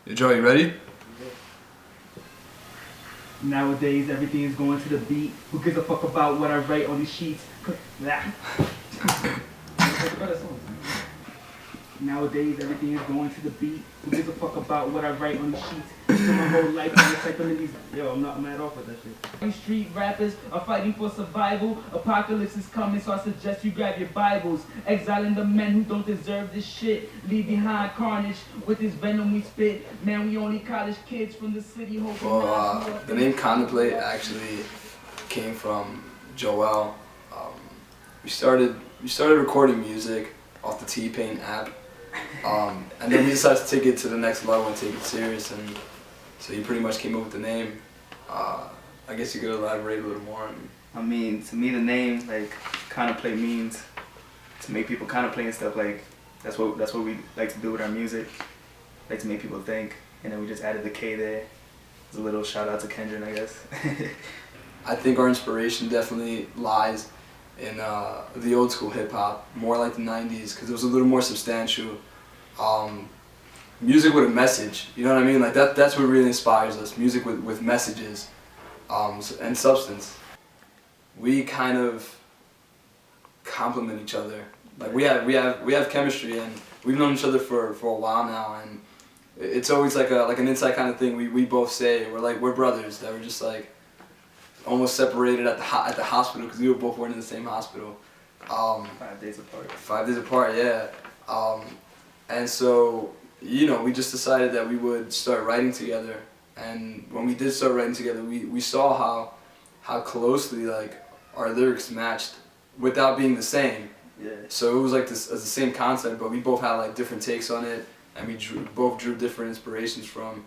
Hey Joe, you ready? Nowadays, everything is going to the beat. Who gives a fuck about what I write on these sheets? Nowadays, everything is going to the beat. Who gives a fuck about what I write on these sheets? So my whole life, I'm typing in these. Yo, I'm mad off with that shit. These street rappers are fighting for survival. Apocalypse is coming, so I suggest you grab your Bibles. Exiling the men who don't deserve this shit. Leave behind carnage with this venom we spit. Man, we only college kids from the city hoping. Well, the name Kontemplate actually came from Joel. We started recording music off the T-Pain app. And then we decided to take it to the next level and take it serious, and so he pretty much came up with the name. I guess you could elaborate a little more. I mean, to me the name, like, contemplate means to make people contemplate and stuff. Like, that's what we like to do with our music, like to make people think, and then we just added the K there. It's a little shout out to Kendrick, I guess. I think our inspiration definitely lies in the old school hip hop, more like the 90s, because it was a little more substantial. Music with a message, you know what I mean? Like that's what really inspires us. Music with messages and substance. We kind of complement each other. Like we have chemistry, and we've known each other for a while now, and it's always like an inside kind of thing. We both say we're brothers that we're just like almost separated at the hospital because we were both working in the same hospital. 5 days apart. 5 days apart, yeah. And so, you know, we just decided that we would start writing together. And when we did start writing together, we saw how closely like our lyrics matched without being the same. Yeah. So it was like this as the same concept, but we both had like different takes on it, and we both drew different inspirations from,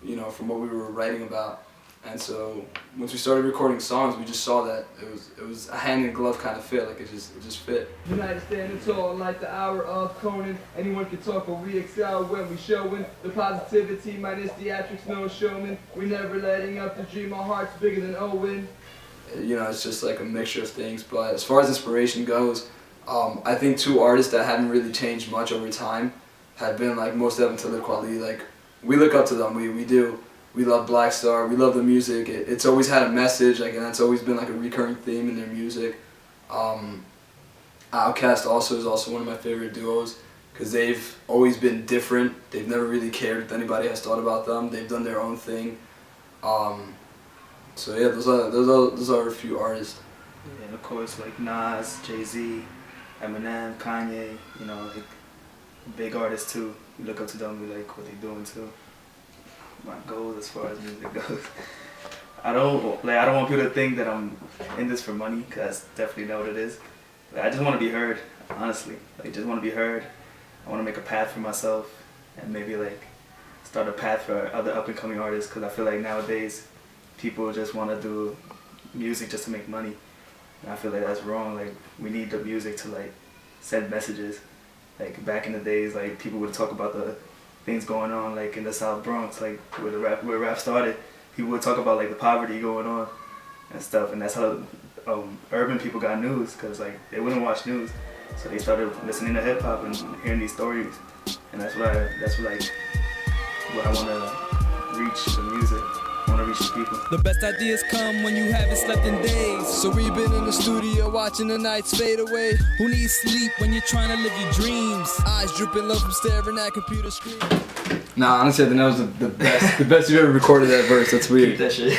you know, from what we were writing about. And so once we started recording songs, we just saw that it was a hand in glove kind of fit. Like it just fit. United standing tall like the hour of Conan. Anyone can talk, but we excel when we showing the positivity minus theatrics, no showman. We never letting up the dream. Our heart's bigger than Owen. You know, it's just like a mixture of things. But as far as inspiration goes, I think two artists that haven't really changed much over time have been like Most Def and Talib Kweli. Like we look up to them. We do. We love Black Star, we love the music. It's always had a message, like, and that's always been like a recurring theme in their music. Outkast is also one of my favorite duos because they've always been different. They've never really cared if anybody has thought about them. They've done their own thing. So yeah, those are a few artists. Yeah, and of course like Nas, Jay-Z, Eminem, Kanye. You know, like big artists too. We look up to them. We like what they're doing too. My goals as far as music goes. I don't want people to think that I'm in this for money, because that's definitely not what it is. Like, I just want to be heard, honestly. Like, just want to be heard. I want to make a path for myself, and maybe like start a path for other up and coming artists, because I feel like nowadays people just want to do music just to make money, and I feel like that's wrong. Like, we need the music to like send messages. Like back in the days, like people would talk about the things going on like in the South Bronx, like where rap started. People would talk about like the poverty going on and stuff, and that's how urban people got news, because like they wouldn't watch news, so they started listening to hip hop and hearing these stories, and that's what I want to reach the music. I want to reach the people. The best ideas come when you haven't slept in days. So we've been in the studio watching the nights fade away. Who needs sleep when you're trying to live your dreams? Eyes drooping low from staring at computer screens. Nah, honestly, I think that was the best you've ever recorded that verse. That's weird. Keep that shit.